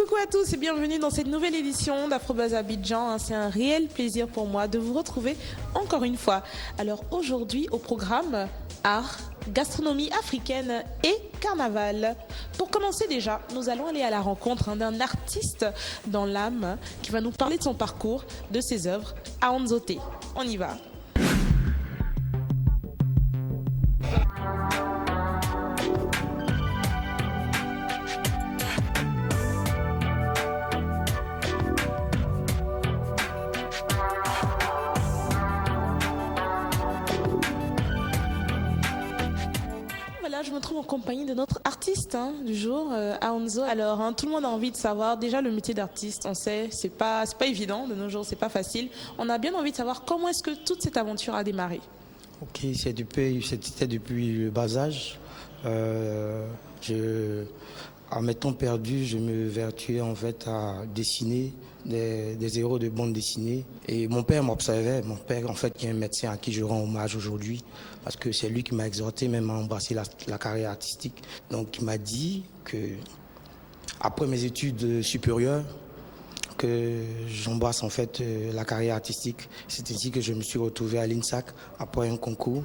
Coucou à tous et bienvenue dans cette nouvelle édition d'Afrobuzz Abidjan. C'est un réel plaisir pour moi de vous retrouver encore une fois. Alors aujourd'hui au programme, art, gastronomie africaine et carnaval. Pour commencer déjà, nous allons aller à la rencontre d'un artiste dans l'âme qui va nous parler de son parcours, de ses œuvres à Anzote. On y va. Je me trouve en compagnie de notre artiste du jour, Aonzo. Alors, tout le monde a envie de savoir, déjà le métier d'artiste, on sait, c'est pas évident de nos jours, c'est pas facile. On a bien envie de savoir comment est-ce que toute cette aventure a démarré. Ok, c'était depuis le bas âge. À mes temps perdus, je me vertuais en fait à dessiner des héros de bande dessinée. Et mon père m'observait, mon père en fait qui est un médecin à qui je rends hommage aujourd'hui, parce que c'est lui qui m'a exhorté même à embrasser la carrière artistique. Donc il m'a dit que après mes études supérieures, que j'embrasse en fait la carrière artistique. C'est ainsi que je me suis retrouvé à l'INSAC après un concours.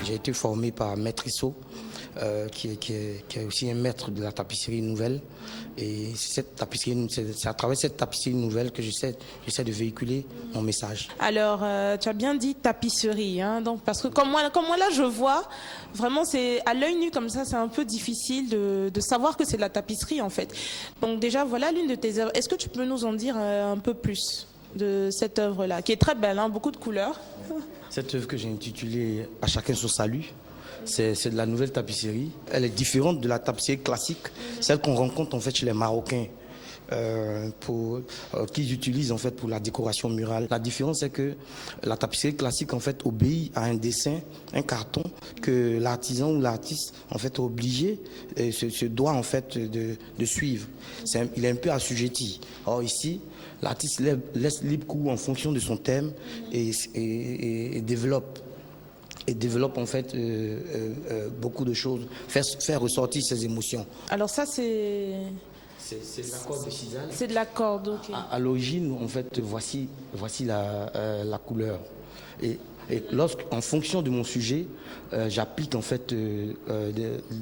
J'ai été formé par Maître Issot, qui est aussi un maître de la tapisserie nouvelle. Et c'est à travers cette tapisserie nouvelle que j'essaie de véhiculer mon message. Alors, tu as bien dit tapisserie, donc, parce que comme moi là, je vois, vraiment, c'est à l'œil nu comme ça, c'est un peu difficile de savoir que c'est de la tapisserie en fait. Donc déjà, voilà l'une de tes œuvres. Est-ce que tu peux nous en dire un peu plus de cette œuvre-là, qui est très belle, beaucoup de couleurs? Cette œuvre que j'ai intitulée « À chacun son salut », c'est de la nouvelle tapisserie. Elle est différente de la tapisserie classique, celle qu'on rencontre en fait chez les Marocains, qu'ils utilisent en fait pour la décoration murale. La différence, c'est que la tapisserie classique en fait obéit à un dessin, un carton que l'artisan ou l'artiste en fait est obligé, se doit en fait de suivre. Il est un peu assujetti. Or ici, l'artiste laisse libre cours en fonction de son thème et développe en fait beaucoup de choses, faire ressortir ses émotions. Alors ça c'est de la corde de cisale. C'est de la corde, ok. À l'origine, en fait, voici la couleur. Et en fonction de mon sujet, j'applique en fait de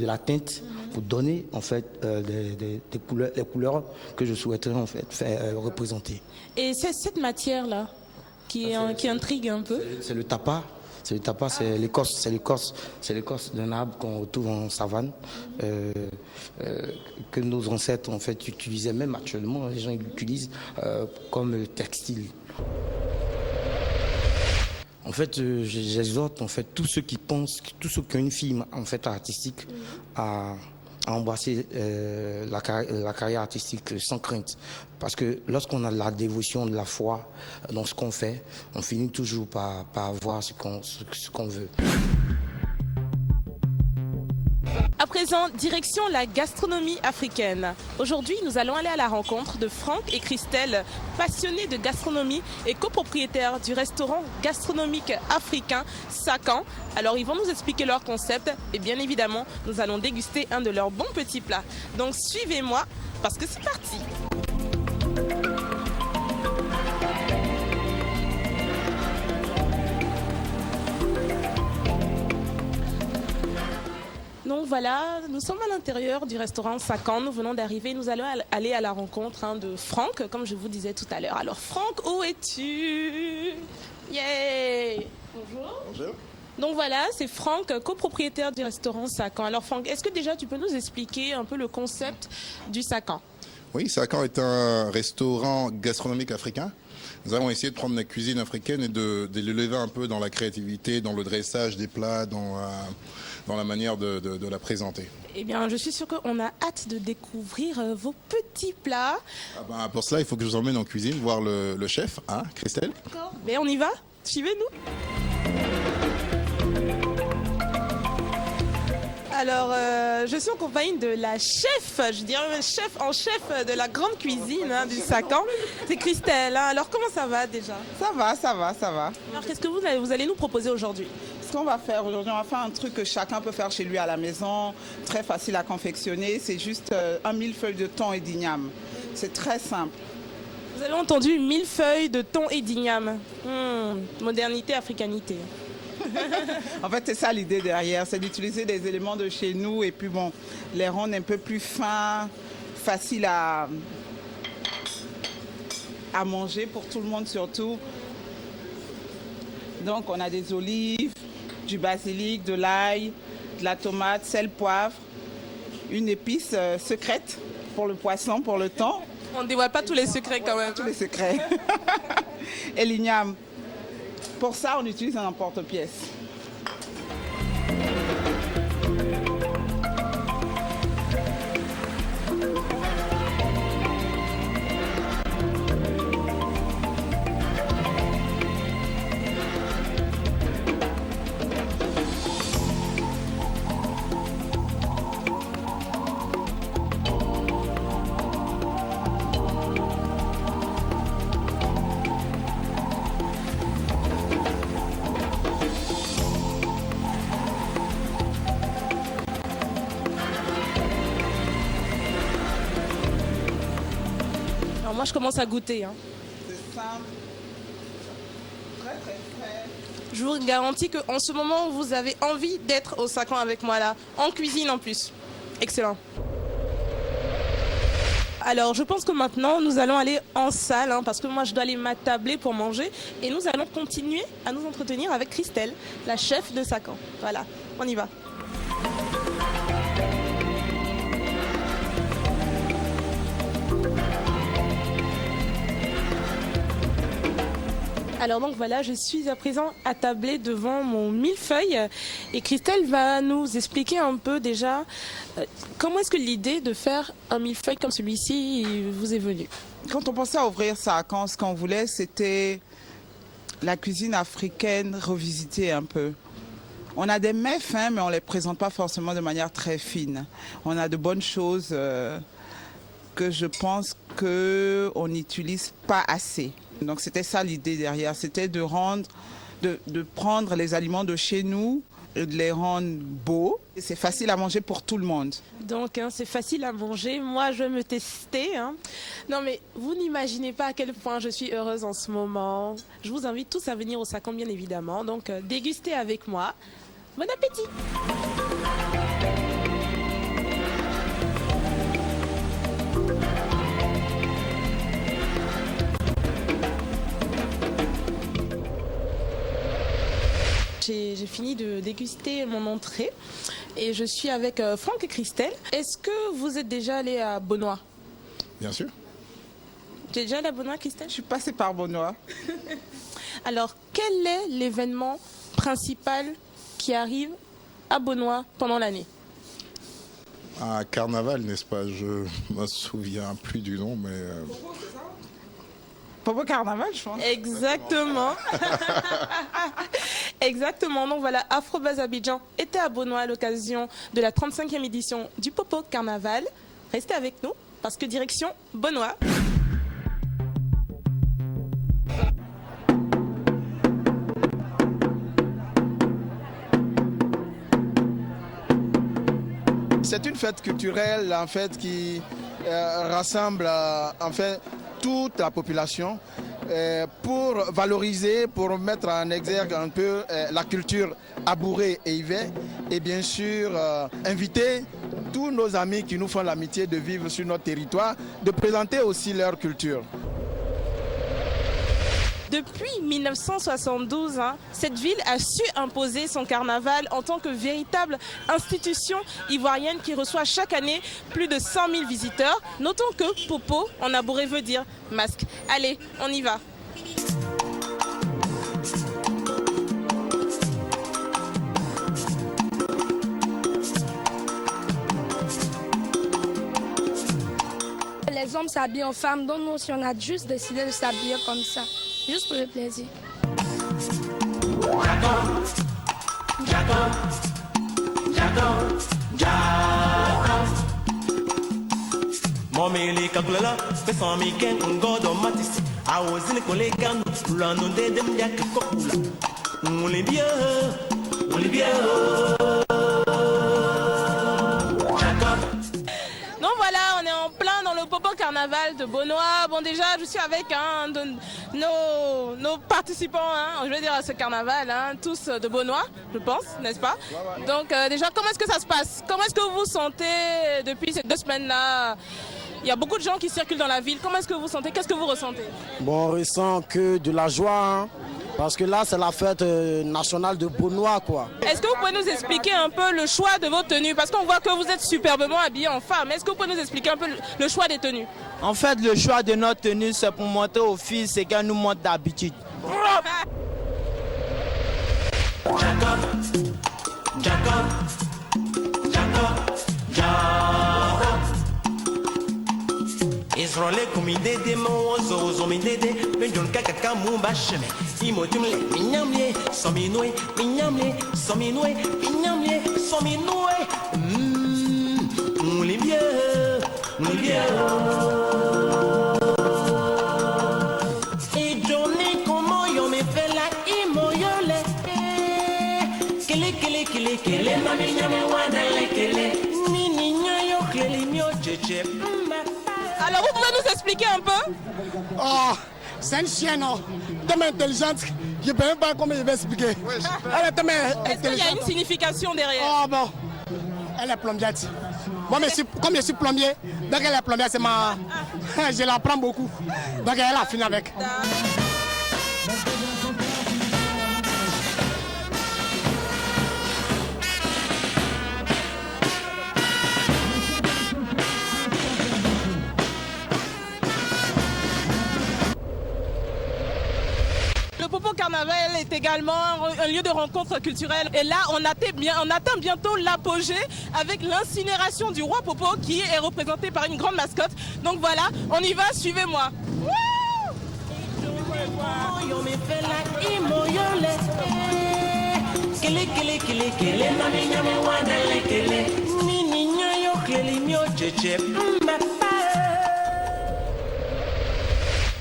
la teinte pour donner en fait les couleurs que je souhaiterais en fait faire représenter. Et c'est cette matière là qui intrigue un peu. C'est le tapa. C'est le tapa, c'est l'écorce d'un arbre qu'on retrouve en savane, que nos ancêtres en fait utilisaient, même actuellement, les gens l'utilisent comme textile. En fait, j'exhorte en fait tous ceux qui pensent, tous ceux qui ont une fibre en fait artistique à embrasser la carrière artistique sans crainte. Parce que lorsqu'on a de la dévotion, de la foi dans ce qu'on fait, on finit toujours par avoir ce qu'on veut. À présent, direction la gastronomie africaine. Aujourd'hui, nous allons aller à la rencontre de Franck et Christelle, passionnés de gastronomie et copropriétaires du restaurant gastronomique africain Sakan. Alors, ils vont nous expliquer leur concept et bien évidemment, nous allons déguster un de leurs bons petits plats. Donc, suivez-moi parce que c'est parti. Donc voilà, nous sommes à l'intérieur du restaurant Sakan, nous venons d'arriver, nous allons aller à la rencontre de Franck, comme je vous disais tout à l'heure. Alors Franck, où es-tu? Yeah! Bonjour. Bonjour. Donc voilà, c'est Franck, copropriétaire du restaurant Sakan. Alors Franck, est-ce que déjà tu peux nous expliquer un peu le concept du Sakan? Oui, Sakan est un restaurant gastronomique africain. Nous avons essayé de prendre la cuisine africaine et de l'élever un peu dans la créativité, dans le dressage des plats, dans la manière de la présenter. Eh bien, je suis sûre qu'on a hâte de découvrir vos petits plats. Pour cela, il faut que je vous emmène en cuisine voir le chef, Christelle. D'accord. Mais on y va? Suivez-nous. Alors, je suis en compagnie de la chef, je dirais même chef en chef de la grande cuisine du Sacan. C'est Christelle. Alors, comment ça va déjà? Ça va, ça va, ça va. Alors, qu'est-ce que vous allez nous proposer aujourd'hui? Ce qu'on va faire aujourd'hui, on va faire un truc que chacun peut faire chez lui à la maison, très facile à confectionner. C'est juste un millefeuille de thon et d'igname. C'est très simple. Vous avez entendu 1000 feuilles de thon et d'igname. Modernité, africanité. En fait, c'est ça l'idée derrière, c'est d'utiliser des éléments de chez nous et puis bon, les rendre un peu plus fins, faciles à manger pour tout le monde surtout. Donc on a des olives, du basilic, de l'ail, de la tomate, sel, poivre, une épice secrète pour le poisson, pour le thon. On ne dévoile pas tous les secrets quand même. Tous les secrets. Et l'igname. Pour ça, on utilise un emporte-pièce. Alors moi, je commence à goûter. C'est simple. Très, très frais. Je vous garantis qu'en ce moment, vous avez envie d'être au Sacan avec moi là, en cuisine en plus. Excellent. Alors, je pense que maintenant, nous allons aller en salle, parce que moi, je dois aller m'attabler pour manger. Et nous allons continuer à nous entretenir avec Christelle, la chef de Sacan. Voilà, on y va. Alors donc voilà, je suis à présent attablée devant mon millefeuille et Christelle va nous expliquer un peu déjà comment est-ce que l'idée de faire un millefeuille comme celui-ci vous est venue. Quand on pensait à ouvrir ça, ce qu'on voulait, c'était la cuisine africaine revisitée un peu. On a des mets fins, mais on ne les présente pas forcément de manière très fine. On a de bonnes choses que je pense qu'on n'utilise pas assez. Donc c'était ça l'idée derrière, c'était de prendre les aliments de chez nous et de les rendre beaux. Et c'est facile à manger pour tout le monde. Donc c'est facile à manger, moi je vais me tester. Non mais vous n'imaginez pas à quel point je suis heureuse en ce moment. Je vous invite tous à venir au Sacan bien évidemment, donc dégustez avec moi. Bon appétit! J'ai fini de déguster mon entrée et je suis avec Franck et Christelle. Est-ce que vous êtes déjà allé à Beaunois? Bien sûr. Tu es déjà allé à Beaunois, Christelle? Je suis passée par Beaunois. Alors, quel est l'événement principal qui arrive à Beaunois pendant l'année? Un carnaval, n'est-ce pas? Je me souviens plus du nom, mais... Popo Carnaval, je pense. Exactement. Exactement. Donc voilà, Afrobuzz Abidjan était à Beaunois à l'occasion de la 35e édition du Popo Carnaval. Restez avec nous parce que direction Beaunois. C'est une fête culturelle en fait qui rassemble en fait toute la population pour valoriser, pour mettre en exergue un peu la culture abourée et yvé et bien sûr inviter tous nos amis qui nous font l'amitié de vivre sur notre territoire, de présenter aussi leur culture. Depuis 1972, cette ville a su imposer son carnaval en tant que véritable institution ivoirienne qui reçoit chaque année plus de 100 000 visiteurs. Notons que Popo en abouré veut dire masque. Allez, on y va. Les hommes s'habillent en femmes, donc nous aussi on a juste décidé de s'habiller comme ça. Juste pour le plaisir. Momili kakulala, pesa miken ngodo matisi. Awozini kolegano, lano de dem ya kokula. Olivia. Donc voilà, on est en plein dans le Popo Carnaval de Beaunois. Bon déjà, je suis avec un de nos participants, hein, je veux dire à ce carnaval, hein, tous de Beaunois, je pense, n'est-ce pas? Donc déjà, comment est-ce que ça se passe? Comment est-ce que vous vous sentez depuis ces 2 semaines-là? Il y a beaucoup de gens qui circulent dans la ville. Comment est-ce que vous vous sentez? Qu'est-ce que vous ressentez? Bon, on ressent que de la joie, hein, parce que là, c'est la fête nationale de Beaunois, quoi. Est-ce que vous pouvez nous expliquer un peu le choix de vos tenues? Parce qu'on voit que vous êtes superbement habillés en femme. Est-ce que vous pouvez nous expliquer un peu le choix des tenues? En fait, le choix de notre tenue, c'est pour montrer aux filles ce qu'elles nous montrent d'habitude. Israël kumide de mozo zomide benjon kaka mumba sheme imotumle minyamye sominwe mulibia et journée como yo me fela imoyole kele mami nyame wadale kele ni niño yo kele mio cheche. Alors vous pouvez nous expliquer un peu? Oh, c'est une chienne, oh, tellement intelligente. Je ne sais même pas comment je vais expliquer. Elle est tellement Est-ce qu'il y a intelligente. une signification derrière? Oh bon, elle est plombière. Moi, comme je suis plombier, donc elle est plombière, c'est ma... je l'apprends beaucoup. Donc elle a fini avec. Le Popo Carnaval est également un lieu de rencontre culturelle. Et là, on atteint bientôt l'apogée avec l'incinération du roi Popo qui est représenté par une grande mascotte. Donc voilà, on y va, suivez-moi.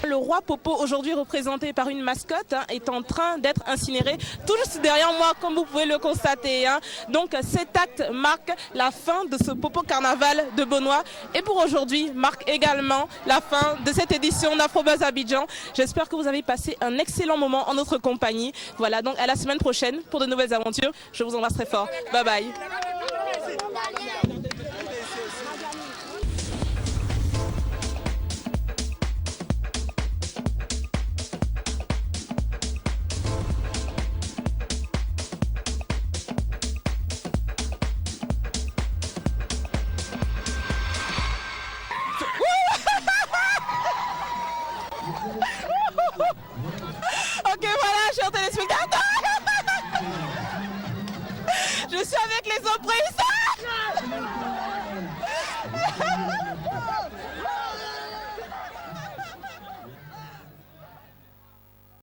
Le roi Popo, aujourd'hui représenté par une mascotte, hein, est en train d'être incinéré tout juste derrière moi, comme vous pouvez le constater. Hein. Donc cet acte marque la fin de ce Popo Carnaval de Beaunois et pour aujourd'hui marque également la fin de cette édition d'Afrobuzz Abidjan. J'espère que vous avez passé un excellent moment en notre compagnie. Voilà, donc à la semaine prochaine pour de nouvelles aventures. Je vous embrasse très fort. Bye bye. Ok, voilà, chers téléspectateurs. Je suis avec les emprunts.